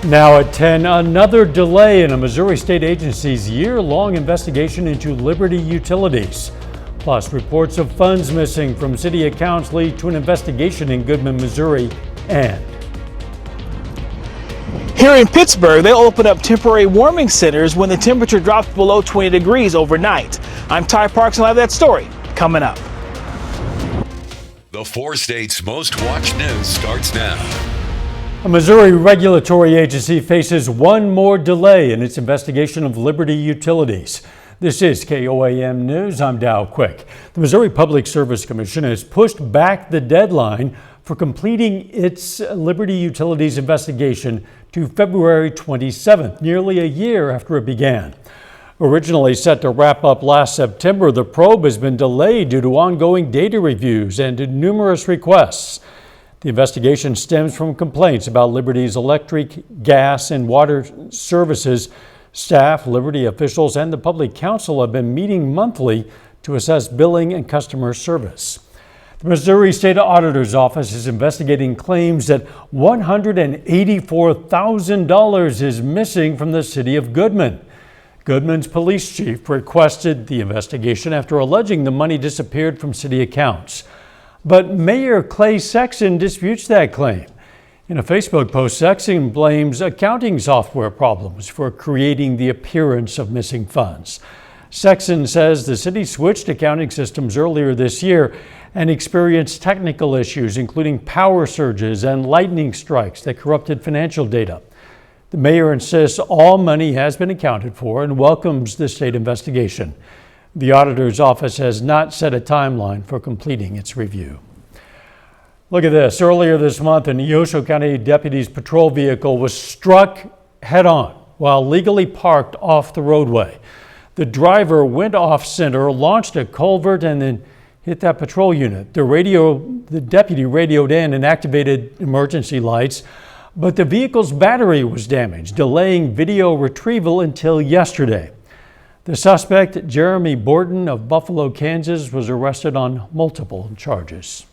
Now at 10, another delay in a Missouri state agency's year-long investigation into Liberty Utilities. Plus, reports of funds missing from city accounts lead to an investigation in Goodman, Missouri. And here in Pittsburgh, they'll open up temporary warming centers when the temperature drops below 20 degrees overnight. I'm Ty Parks and I'll have that story coming up. The four states' most watched news starts now. A Missouri regulatory agency faces one more delay in its investigation of Liberty Utilities. This is KOAM News. I'm Dow Quick. The Missouri Public Service Commission has pushed back the deadline for completing its Liberty Utilities investigation to February 27th, nearly a year after it began. Originally set to wrap up last September, the probe has been delayed due to ongoing data reviews and numerous requests. The investigation stems from complaints about Liberty's electric, gas, and water services. Staff, Liberty officials, and the Public Council have been meeting monthly to assess billing and customer service. The Missouri State Auditor's Office is investigating claims that $184,000 is missing from the city of Goodman. Goodman's police chief requested the investigation after alleging the money disappeared from city accounts. But Mayor Clay Sexton disputes that claim. In a Facebook post, Sexton blames accounting software problems for creating the appearance of missing funds. Sexton says the city switched accounting systems earlier this year and experienced technical issues, including power surges and lightning strikes that corrupted financial data. The mayor insists all money has been accounted for and welcomes the state investigation. The auditor's office has not set a timeline for completing its review. Look at this. Earlier this month, a Neosho County deputy's patrol vehicle was struck head-on while legally parked off the roadway. The driver went off center, launched a culvert, and then hit that patrol unit. The deputy radioed in and activated emergency lights, but the vehicle's battery was damaged, delaying video retrieval until yesterday. The suspect, Jeremy Borton of Buffalo, Kansas, was arrested on multiple charges.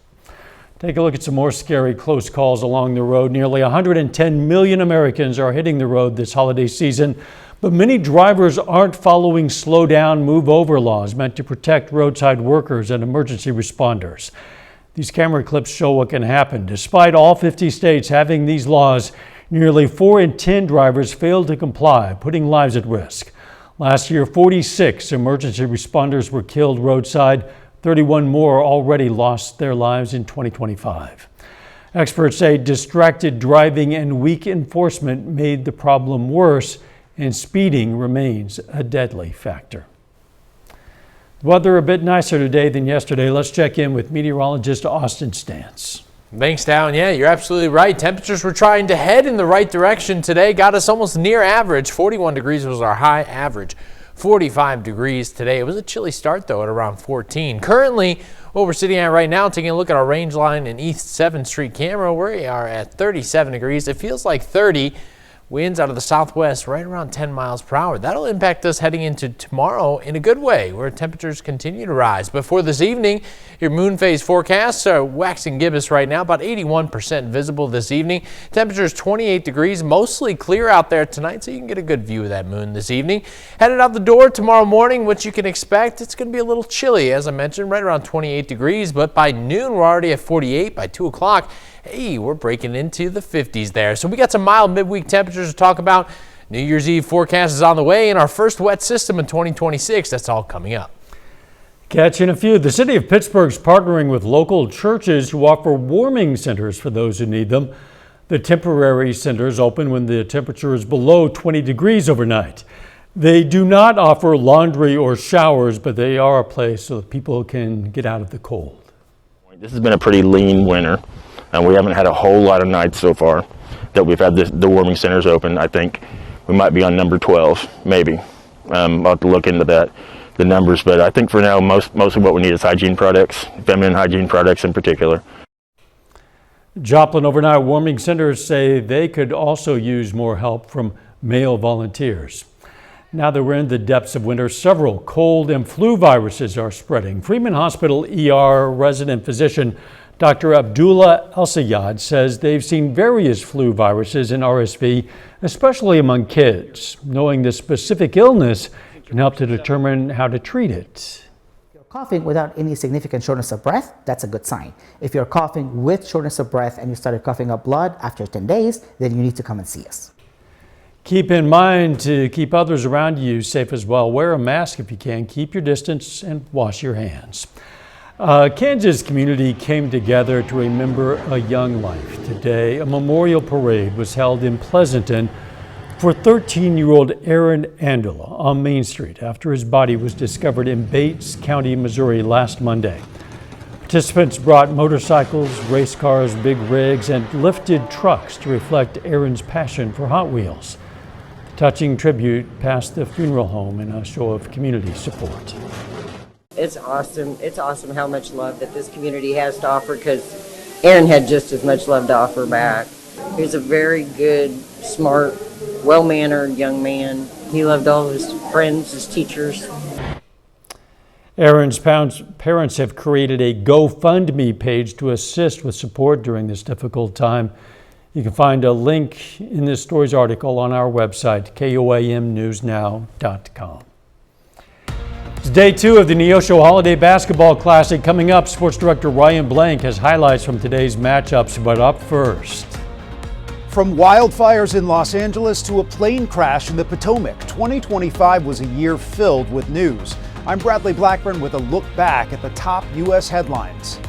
Take a look at some more scary close calls along the road. Nearly 110 million Americans are hitting the road this holiday season, but many drivers aren't following slow down, move over laws meant to protect roadside workers and emergency responders. These camera clips show what can happen. Despite all 50 states having these laws, nearly 4 in 10 drivers failed to comply, putting lives at risk. Last year, 46 emergency responders were killed roadside. 31 more already lost their lives in 2025. Experts say distracted driving and weak enforcement made the problem worse, and speeding remains a deadly factor. Weather a bit nicer today than yesterday. Let's check in with meteorologist Austin Stantz. Thanks, Down. Yeah, you're absolutely right. Temperatures were trying to head in the right direction today. Got us almost near average. 41 degrees was our high, average 45 degrees today. It was a chilly start, though, at around 14. Currently, what we're sitting at right now, taking a look at our range line in East 7th Street camera, we are at 37 degrees. It feels like 30. Winds out of the southwest right around 10 miles per hour. That'll impact us heading into tomorrow in a good way, where temperatures continue to rise. But for this evening, your moon phase forecasts are waxing gibbous right now, about 81% visible this evening. Temperatures 28 degrees, mostly clear out there tonight, so you can get a good view of that moon this evening. Headed out the door tomorrow morning, what you can expect, it's going to be a little chilly, as I mentioned, right around 28 degrees. But by noon, we're already at 48. By 2 o'clock, hey, we're breaking into the 50s there. So we got some mild midweek temperatures to talk about. New Year's Eve forecast is on the way, and our first wet system in 2026. That's all coming up. Catching a few. The city of Pittsburgh is partnering with local churches who offer warming centers for those who need them. The temporary centers open when the temperature is below 20 degrees overnight. They do not offer laundry or showers, but they are a place so that people can get out of the cold. This has been a pretty lean winter. And we haven't had a whole lot of nights so far that we've had the warming centers open. I think we might be on number 12, maybe. I'll have to look into the numbers, but I think for now, mostly what we need is hygiene products, feminine hygiene products in particular. Joplin Overnight Warming Centers say they could also use more help from male volunteers. Now that we're in the depths of winter, several cold and flu viruses are spreading. Freeman Hospital ER resident physician Dr. Abdullah El-Sayad says they've seen various flu viruses and RSV, especially among kids. Knowing the specific illness can help to determine how to treat it. If you're coughing without any significant shortness of breath, that's a good sign. If you're coughing with shortness of breath and you started coughing up blood after 10 days, then you need to come and see us. Keep in mind to keep others around you safe as well. Wear a mask if you can, keep your distance, and wash your hands. Kansas community came together to remember a young life. Today, a memorial parade was held in Pleasanton for 13-year-old Aaron Andela on Main Street after his body was discovered in Bates County, Missouri last Monday. Participants brought motorcycles, race cars, big rigs, and lifted trucks to reflect Aaron's passion for Hot Wheels. The touching tribute passed the funeral home in a show of community support. It's awesome. It's awesome how much love that this community has to offer, because Aaron had just as much love to offer back. He was a very good, smart, well-mannered young man. He loved all his friends, his teachers. Aaron's parents have created a GoFundMe page to assist with support during this difficult time. You can find a link in this story's article on our website, koamnewsnow.com. It's day 2 of the Neosho Holiday Basketball Classic. Coming up, Sports Director Ryan Blank has highlights from today's matchups, but up first. From wildfires in Los Angeles to a plane crash in the Potomac, 2025 was a year filled with news. I'm Bradley Blackburn with a look back at the top U.S. headlines.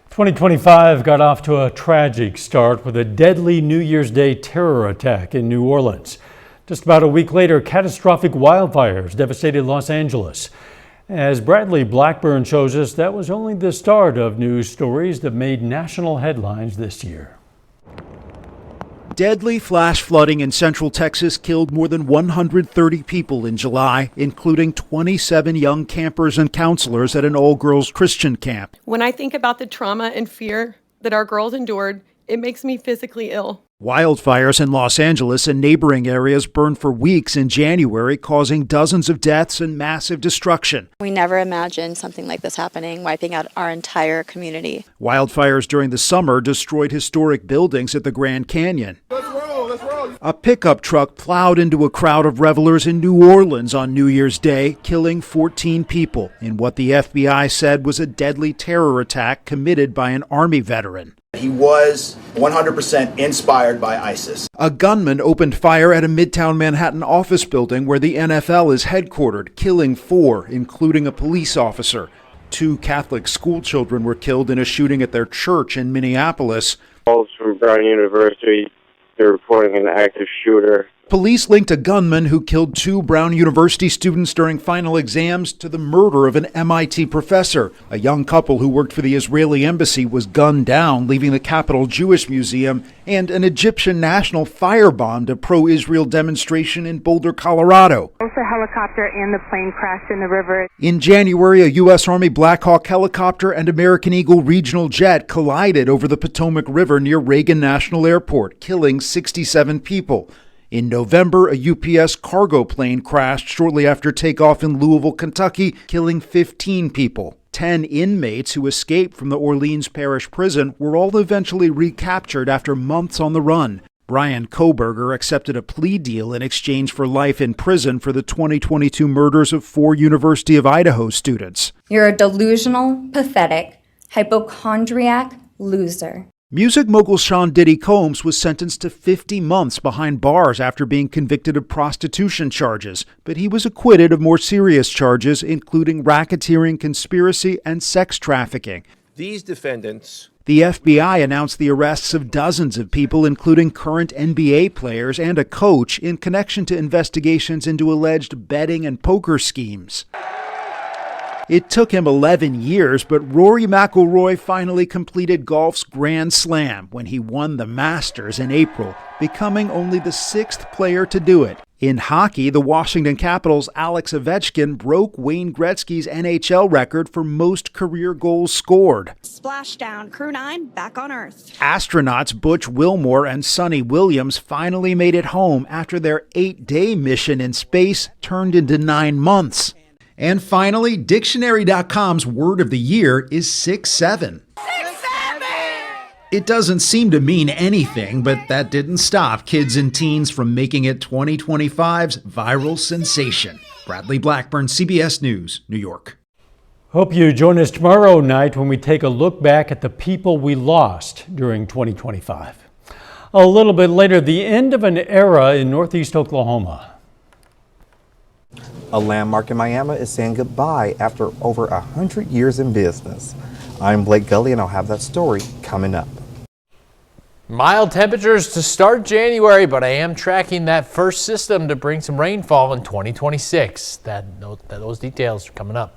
2025 got off to a tragic start with a deadly New Year's Day terror attack in New Orleans. Just about a week later, catastrophic wildfires devastated Los Angeles. As Bradley Blackburn shows us, that was only the start of news stories that made national headlines this year. Deadly flash flooding in central Texas killed more than 130 people in July, including 27 young campers and counselors at an all-girls Christian camp. When I think about the trauma and fear that our girls endured, it makes me physically ill. Wildfires in Los Angeles and neighboring areas burned for weeks in January, causing dozens of deaths and massive destruction. We never imagined something like this happening, wiping out our entire community. Wildfires during the summer destroyed historic buildings at the Grand Canyon. A pickup truck plowed into a crowd of revelers in New Orleans on New Year's Day, killing 14 people in what the FBI said was a deadly terror attack committed by an Army veteran. He was 100% inspired by ISIS. A gunman opened fire at a Midtown Manhattan office building where the NFL is headquartered, killing 4, including a police officer. 2 Catholic school children were killed in a shooting at their church in Minneapolis. Calls from Brown University, they're reporting an active shooter. Police linked a gunman who killed 2 Brown University students during final exams to the murder of an MIT professor. A young couple who worked for the Israeli embassy was gunned down, leaving the Capitol Jewish Museum, and an Egyptian national firebombed a pro-Israel demonstration in Boulder, Colorado. Both a helicopter and the plane crashed in the river. In January, a U.S. Army Black Hawk helicopter and American Eagle regional jet collided over the Potomac River near Reagan National Airport, killing 67 people. In November, a UPS cargo plane crashed shortly after takeoff in Louisville, Kentucky, killing 15 people. 10 inmates who escaped from the Orleans Parish Prison were all eventually recaptured after months on the run. Brian Koberger accepted a plea deal in exchange for life in prison for the 2022 murders of 4 University of Idaho students. You're a delusional, pathetic, hypochondriac loser. Music mogul Sean Diddy Combs was sentenced to 50 months behind bars after being convicted of prostitution charges, but he was acquitted of more serious charges, including racketeering, conspiracy, and sex trafficking. These defendants... The FBI announced the arrests of dozens of people, including current NBA players and a coach, in connection to investigations into alleged betting and poker schemes. It took him 11 years, but Rory McIlroy finally completed golf's Grand Slam when he won the Masters in April, becoming only the 6th player to do it. In hockey, the Washington Capitals' Alex Ovechkin broke Wayne Gretzky's NHL record for most career goals scored. Splashdown, Crew 9, back on Earth. Astronauts Butch Wilmore and Sonny Williams finally made it home after their 8-day mission in space turned into 9 months. And finally, Dictionary.com's word of the year is 6'7". It doesn't seem to mean anything, but that didn't stop kids and teens from making it 2025's viral sensation. Bradley Blackburn, CBS News, New York. Hope you join us tomorrow night when we take a look back at the people we lost during 2025. A little bit later, the end of an era in Northeast Oklahoma. A landmark in Miami is saying goodbye after over 100 years in business. I'm Blake Gully, and I'll have that story coming up. Mild temperatures to start January, but I am tracking that first system to bring some rainfall in 2026. Those details are coming up.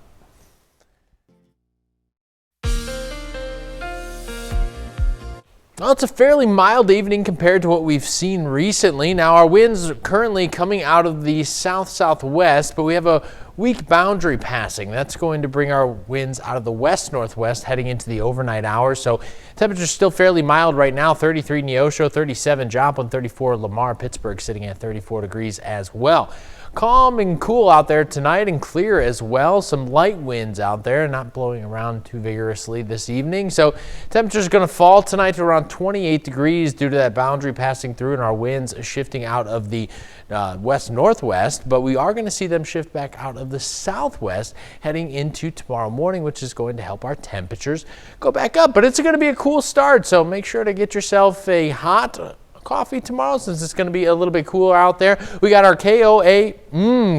Well, it's a fairly mild evening compared to what we've seen recently. Now, our winds are currently coming out of the south-southwest, but we have a weak boundary passing. That's going to bring our winds out of the west-northwest heading into the overnight hours. So temperatures still fairly mild right now. 33 Neosho, 37 Joplin, 34 Lamar, Pittsburgh sitting at 34 degrees as well. Calm and cool out there tonight and clear as well. Some light winds out there, not blowing around too vigorously this evening. So temperatures going to fall tonight to around 28 degrees due to that boundary passing through and our winds shifting out of the west-northwest. But we are going to see them shift back out of the southwest heading into tomorrow morning, which is going to help our temperatures go back up. But it's going to be a cool start, so make sure to get yourself a hot coffee tomorrow since it's going to be a little bit cooler out there. We got our KOA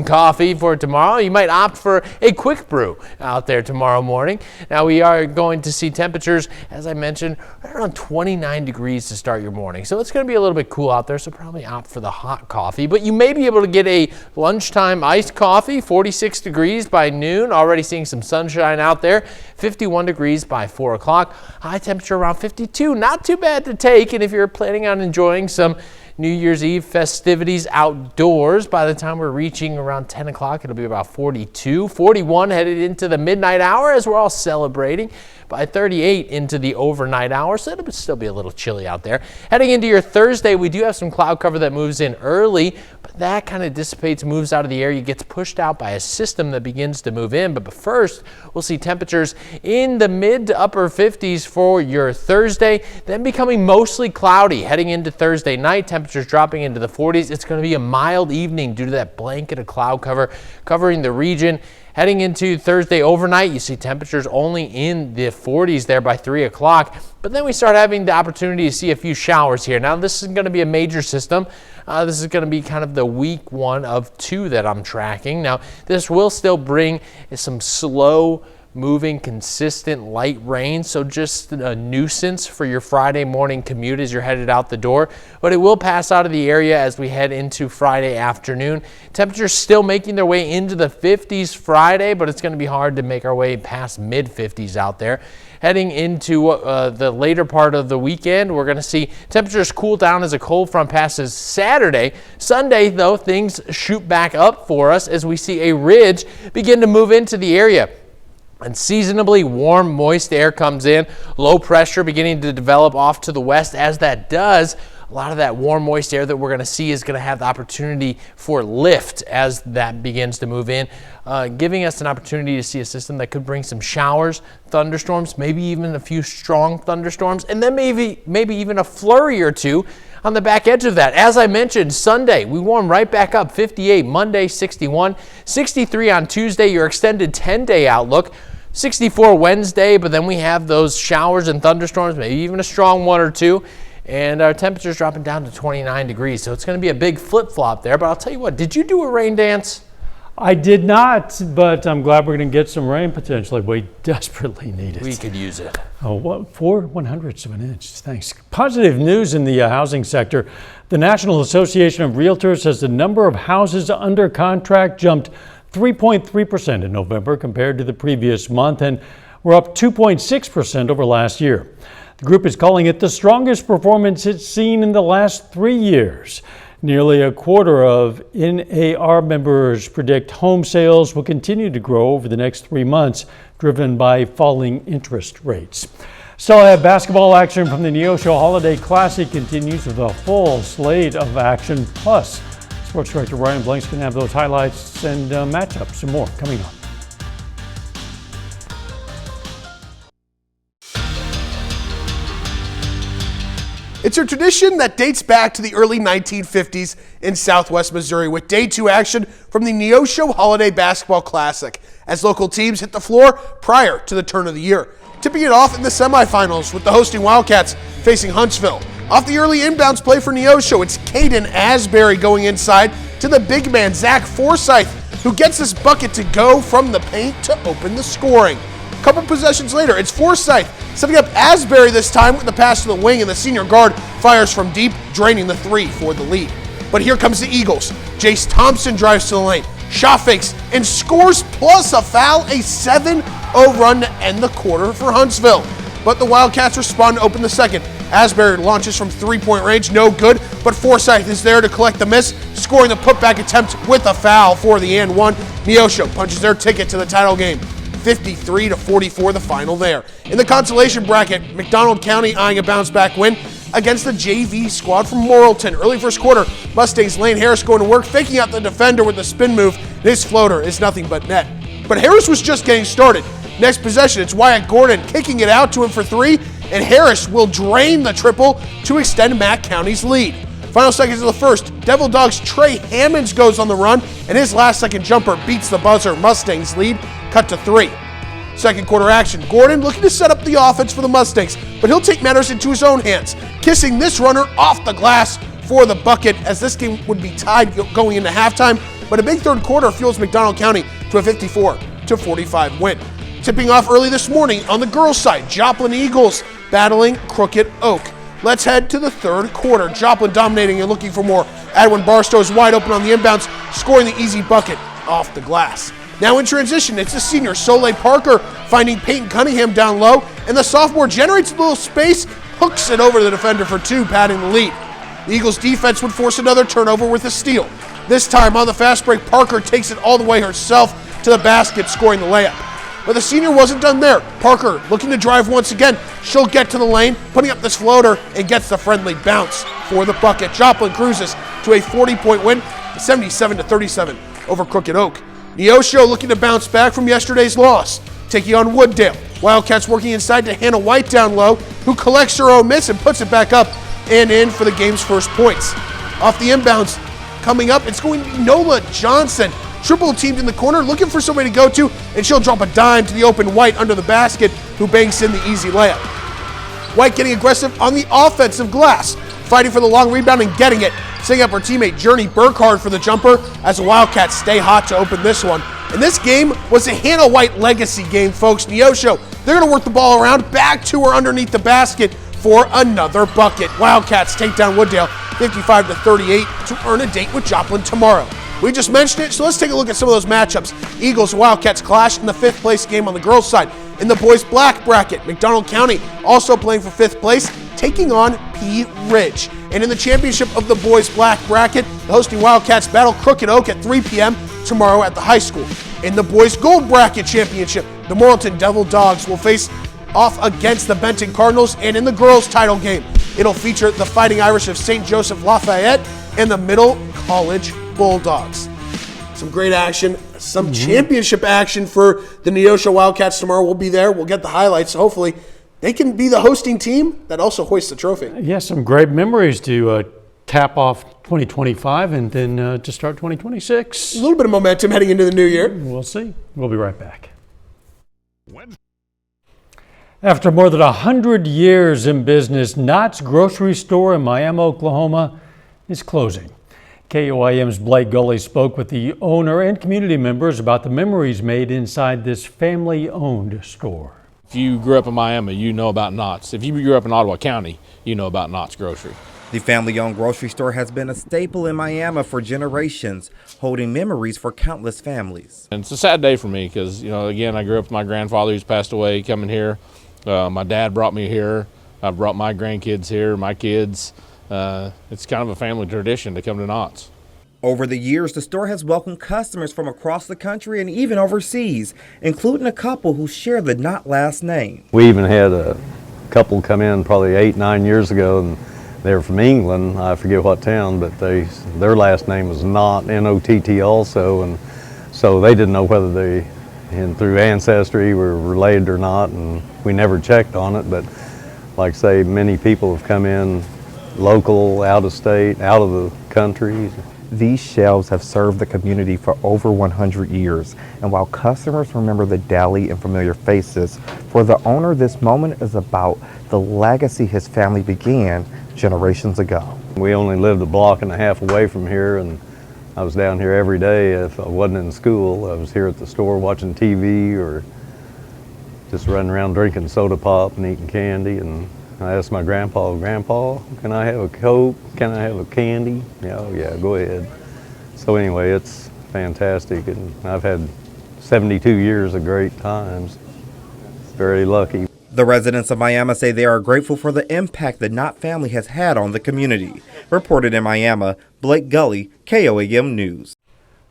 coffee for tomorrow. You might opt for a quick brew out there tomorrow morning. Now we are going to see temperatures, as I mentioned, right around 29 degrees to start your morning. So it's going to be a little bit cool out there, so probably opt for the hot coffee. But you may be able to get a lunchtime iced coffee, 46 degrees by noon. Already seeing some sunshine out there. 51 degrees by 4 o'clock. High temperature around 52. Not too bad to take. And if you're planning on enjoying some New Year's Eve festivities outdoors, by the time we're reaching around 10 o'clock, it'll be about 42, 41 headed into the midnight hour as we're all celebrating. By 38 into the overnight hour, so it'll still be a little chilly out there. Heading into your Thursday, we do have some cloud cover that moves in early, but that kind of dissipates, moves out of the area, gets pushed out by a system that begins to move in. But first, we'll see temperatures in the mid to upper 50s for your Thursday, then becoming mostly cloudy. Heading into Thursday night, temperatures dropping into the 40s. It's going to be a mild evening due to that blanket of cloud cover covering the region. Heading into Thursday overnight, you see temperatures only in the 40s there by 3 o'clock. But then we start having the opportunity to see a few showers here. Now, this is going to be a major system. This is going to be kind of the weak one of two that I'm tracking. Now, this will still bring some slow moving, consistent light rain, so just a nuisance for your Friday morning commute as you're headed out the door, but it will pass out of the area as we head into Friday afternoon. Temperatures still making their way into the 50s Friday, but it's going to be hard to make our way past mid 50s out there. Heading into the later part of the weekend, we're going to see temperatures cool down as a cold front passes Saturday. Sunday, though, things shoot back up for us as we see a ridge begin to move into the area. Unseasonably warm, moist air comes in, low pressure beginning to develop off to the west. As that does, a lot of that warm, moist air that we're going to see is going to have the opportunity for lift as that begins to move in, giving us an opportunity to see a system that could bring some showers, thunderstorms, maybe even a few strong thunderstorms, and then maybe even a flurry or two on the back edge of that. As I mentioned, Sunday, we warm right back up, 58, Monday, 61, 63 on Tuesday, your extended 10-day outlook, 64 Wednesday, but then we have those showers and thunderstorms, maybe even a strong one or two, and our temperature's dropping down to 29 degrees, so it's going to be a big flip-flop there. But I'll tell you what, did you do a rain dance? I did not, but I'm glad we're going to get some rain potentially. We desperately need it. We could use it. Oh, 4/100ths of an inch. Thanks. Positive news in the housing sector. The National Association of Realtors says the number of houses under contract jumped 3.3% in November compared to the previous month, and we're up 2.6% over last year. The group is calling it the strongest performance it's seen in the last 3 years. Nearly a quarter of NAR members predict home sales will continue to grow over the next 3 months, driven by falling interest rates. Still have basketball action from the Neosho Holiday Classic continues with a full slate of action. Plus, Sports Director Ryan Blank's going to have those highlights and matchups and more coming up. It's a tradition that dates back to the early 1950s in southwest Missouri, with day 2 action from the Neosho Holiday Basketball Classic, as local teams hit the floor prior to the turn of the year. Tipping it off in the semifinals with the hosting Wildcats facing Huntsville. Off the early inbounds play for Neosho, it's Caden Asbury going inside to the big man, Zach Forsyth, who gets this bucket to go from the paint to open the scoring. A couple possessions later, it's Forsyth setting up Asbury this time with the pass to the wing, and the senior guard fires from deep, draining the 3 for the lead. But here comes the Eagles. Jace Thompson drives to the lane, shot fakes, and scores plus a foul, a 7-0 run to end the quarter for Huntsville. But the Wildcats respond to open the second. Asbury launches from 3-point range, no good, but Forsyth is there to collect the miss, scoring the putback attempt with a foul for the and one. Neosho punches their ticket to the title game. 53-44 the final there. In the consolation bracket, McDonald County eyeing a bounce-back win against the JV squad from Morrilton. Early first quarter, Mustangs' Lane Harris going to work, faking out the defender with the spin move. His floater is nothing but net. But Harris was just getting started. Next possession, it's Wyatt Gordon kicking it out to him for 3, and Harris will drain the triple to extend Mack County's lead. Final seconds of the first, Devil Dogs' Trey Hammonds goes on the run, and his last-second jumper beats the buzzer. Mustangs lead cut to 3. Second quarter action, Gordon looking to set up the offense for the Mustangs, but he'll take matters into his own hands, kissing this runner off the glass for the bucket, as this game would be tied going into halftime, but a big third quarter fuels McDonald County to a 54-45 win. Tipping off early this morning on the girls' side, Joplin Eagles battling Crooked Oak. Let's head to the third quarter. Joplin dominating and looking for more. Edwin Barstow is wide open on the inbounds, scoring the easy bucket off the glass. Now in transition, it's the senior Soleil Parker finding Peyton Cunningham down low, and the sophomore generates a little space, hooks it over the defender for 2, padding the lead. The Eagles' defense would force another turnover with a steal. This time on the fast break, Parker takes it all the way herself to the basket, scoring the layup. But the senior wasn't done there. Parker looking to drive once again. She'll get to the lane, putting up this floater, and gets the friendly bounce for the bucket. Joplin cruises to a 40-point win, 77-37 over Crooked Oak. Neosho looking to bounce back from yesterday's loss, taking on Wooddale. Wildcats working inside to Hannah White down low, who collects her own miss and puts it back up and in for the game's first points. Off the inbounds, coming up, it's going to be Nola Johnson. Triple teamed in the corner, looking for somebody to go to, and she'll drop a dime to the open White under the basket, who banks in the easy layup. White getting aggressive on the offensive glass, fighting for the long rebound and getting it, setting up her teammate Journey Burkhardt for the jumper as the Wildcats stay hot to open this one. And this game was a Hannah White legacy game, folks. Neosho, they're going to work the ball around, back to her underneath the basket for another bucket. Wildcats take down Wooddale 55-38 to earn a date with Joplin tomorrow. We just mentioned it, so let's take a look at some of those matchups. Eagles and Wildcats clash in the 5th place game on the girls' side. In the boys' black bracket, McDonald County also playing for 5th place, taking on Pea Ridge. And in the championship of the boys' black bracket, the hosting Wildcats battle Crooked Oak at 3 p.m. tomorrow at the high school. In the boys' gold bracket championship, the Morrilton Devil Dogs will face off against the Benton Cardinals, and in the girls' title game, it'll feature the Fighting Irish of St. Joseph Lafayette and the Middle College Bulldogs. Some great action, some championship action for the Neosho Wildcats tomorrow. We'll be there. We'll get the highlights. So hopefully they can be the hosting team that also hoists the trophy. Yes, some great memories to tap off 2025 and then to start 2026. A little bit of momentum heading into the new year. We'll see. We'll be right back. After more than 100 years in business, Knott's Grocery Store in Miami, Oklahoma is closing. KOIM's Blake Gully spoke with the owner and community members about the memories made inside this family-owned store. If you grew up in Miami, you know about Knott's. If you grew up in Ottawa County, you know about Knott's Grocery. The family-owned grocery store has been a staple in Miami for generations, holding memories for countless families. And it's a sad day for me because, again, I grew up with my grandfather who's passed away coming here. My dad brought me here. I brought my grandkids here, my kids. It's kind of a family tradition to come to Knott's. Over the years, the store has welcomed customers from across the country and even overseas, including a couple who share the Knott last name. We even had a couple come in probably 8-9 years ago, and they were from England. I forget what town, but their last name was Knott, N-O-T-T also, and so they didn't know whether they, and through ancestry, were related or not, and we never checked on it. But like I say, many people have come in local, out of state, out of the country. These shelves have served the community for over 100 years, and while customers remember the deli and familiar faces, for the owner this moment is about the legacy his family began generations ago. We only lived a block and a half away from here, and I was down here every day. If I wasn't in school, I was here at the store watching TV or just running around drinking soda pop and eating candy. And I asked my grandpa, "Grandpa, can I have a Coke? Can I have a candy?" "Yeah, oh yeah, go ahead." So anyway, it's fantastic, and I've had 72 years of great times. Very lucky. The residents of Miami say they are grateful for the impact the Knott family has had on the community. Reported in Miami, Blake Gully, KOAM News.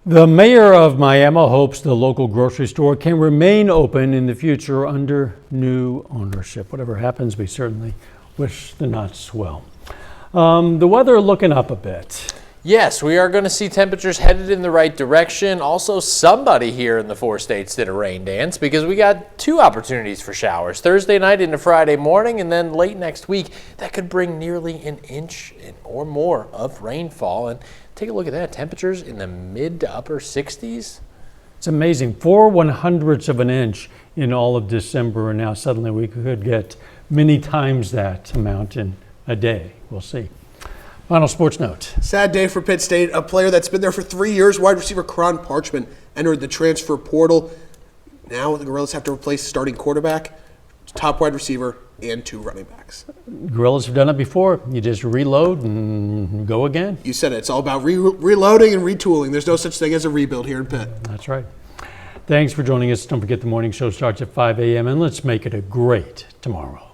The mayor of Miami hopes the local grocery store can remain open in the future under new ownership. Whatever happens, we certainly wish the Knotts well. The weather looking up a bit. Yes, we are going to see temperatures headed in the right direction. Also, somebody here in the 4 states did a rain dance because we got 2 opportunities for showers. Thursday night into Friday morning, and then late next week. That could bring nearly an inch or more of rainfall. And take a look at that. Temperatures in the mid to upper 60s. It's amazing. 4/100ths of an inch in all of December, and now suddenly we could get many times that amount in a day. We'll see. Final sports note. Sad day for Pitt State. A player that's been there for 3 years, wide receiver Karan Parchman, entered the transfer portal. Now the Gorillas have to replace starting quarterback, top wide receiver, and 2 running backs. Gorillas have done it before. You just reload and go again. You said it. It's all about reloading and retooling. There's no such thing as a rebuild here in Pitt. That's right. Thanks for joining us. Don't forget the morning show starts at 5 a.m. and let's make it a great tomorrow.